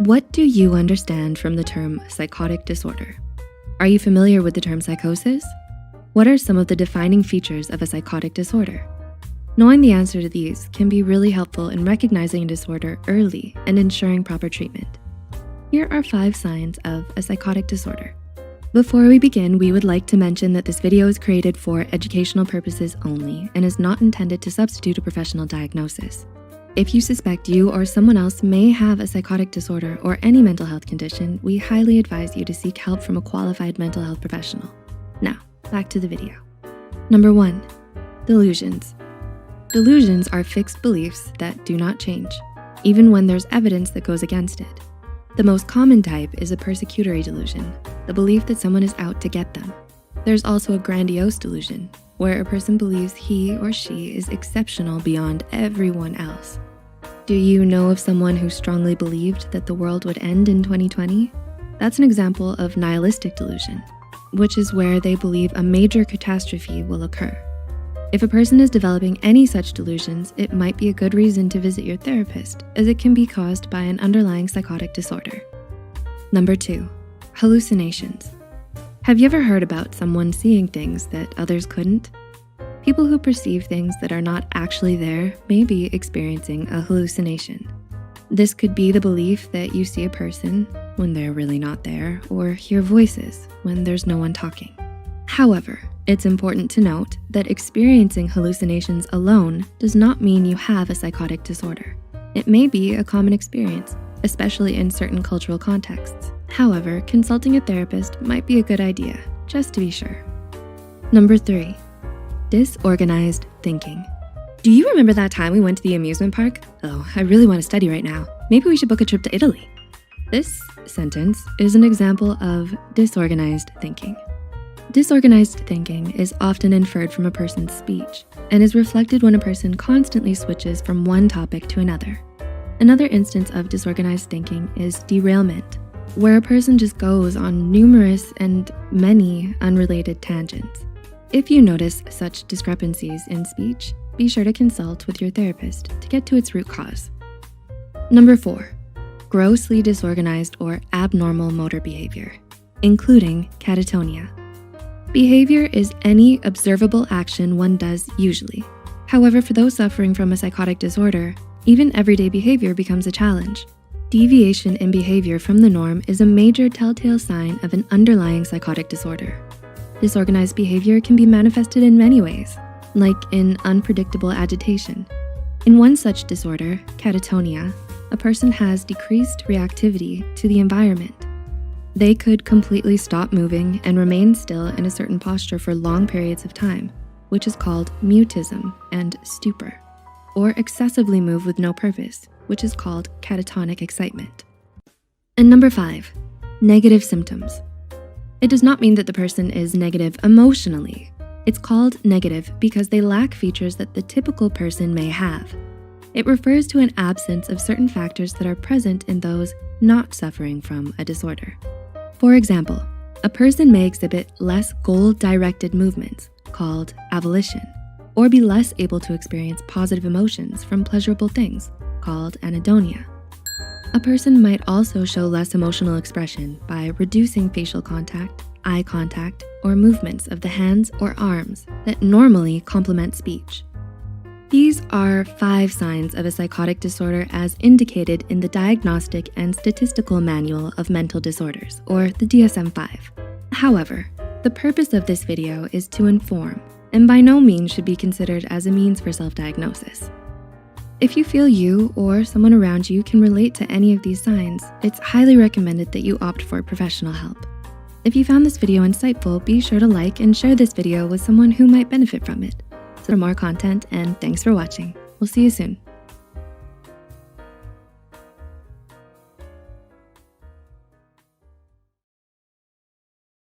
What do you understand from the term psychotic disorder? Are you familiar with the term psychosis? What are some of the defining features of a psychotic disorder? Knowing the answer to these can be really helpful in recognizing a disorder early and ensuring proper treatment. Here are 5 signs of a psychotic disorder. Before we begin, we would like to mention that this video is created for educational purposes only and is not intended to substitute a professional diagnosis. If you suspect you or someone else may have a psychotic disorder or any mental health condition, we highly advise you to seek help from a qualified mental health professional. Now, back to the video. Number 1, delusions. Delusions are fixed beliefs that do not change, even when there's evidence that goes against it. The most common type is a persecutory delusion, the belief that someone is out to get them. There's also a grandiose delusion, where a person believes he or she is exceptional beyond everyone else. Do you know of someone who strongly believed that the world would end in 2020? That's an example of nihilistic delusion, which is where they believe a major catastrophe will occur. If a person is developing any such delusions, it might be a good reason to visit your therapist, as it can be caused by an underlying psychotic disorder. Number 2, hallucinations. Have you ever heard about someone seeing things that others couldn't? People who perceive things that are not actually there may be experiencing a hallucination. This could be the belief that you see a person when they're really not there, or hear voices when there's no one talking. However, it's important to note that experiencing hallucinations alone does not mean you have a psychotic disorder. It may be a common experience, especially in certain cultural contexts. However, consulting a therapist might be a good idea, just to be sure. Number 3, disorganized thinking. Do you remember that time we went to the amusement park? Oh, I really want to study right now. Maybe we should book a trip to Italy. This sentence is an example of disorganized thinking. Disorganized thinking is often inferred from a person's speech and is reflected when a person constantly switches from one topic to another. Another instance of disorganized thinking is derailment, where a person just goes on numerous and many unrelated tangents. If you notice such discrepancies in speech, be sure to consult with your therapist to get to its root cause. Number 4, grossly disorganized or abnormal motor behavior, including catatonia. Behavior is any observable action one does usually. However, for those suffering from a psychotic disorder, even everyday behavior becomes a challenge. Deviation in behavior from the norm is a major telltale sign of an underlying psychotic disorder. Disorganized behavior can be manifested in many ways, like in unpredictable agitation. In one such disorder, catatonia, a person has decreased reactivity to the environment. They could completely stop moving and remain still in a certain posture for long periods of time, which is called mutism and stupor, or excessively move with no purpose, which is called catatonic excitement. And number 5, negative symptoms. It does not mean that the person is negative emotionally. It's called negative because they lack features that the typical person may have. It refers to an absence of certain factors that are present in those not suffering from a disorder. For example, a person may exhibit less goal-directed movements, called avolition, or be less able to experience positive emotions from pleasurable things, called anhedonia. A person might also show less emotional expression by reducing facial contact, eye contact, or movements of the hands or arms that normally complement speech. These are 5 signs of a psychotic disorder as indicated in the Diagnostic and Statistical Manual of Mental Disorders, or the DSM-5. However, the purpose of this video is to inform, and by no means should be considered as a means for self-diagnosis. If you feel you or someone around you can relate to any of these signs, it's highly recommended that you opt for professional help. If you found this video insightful, be sure to like and share this video with someone who might benefit from it. For more content, and thanks for watching. We'll see you soon.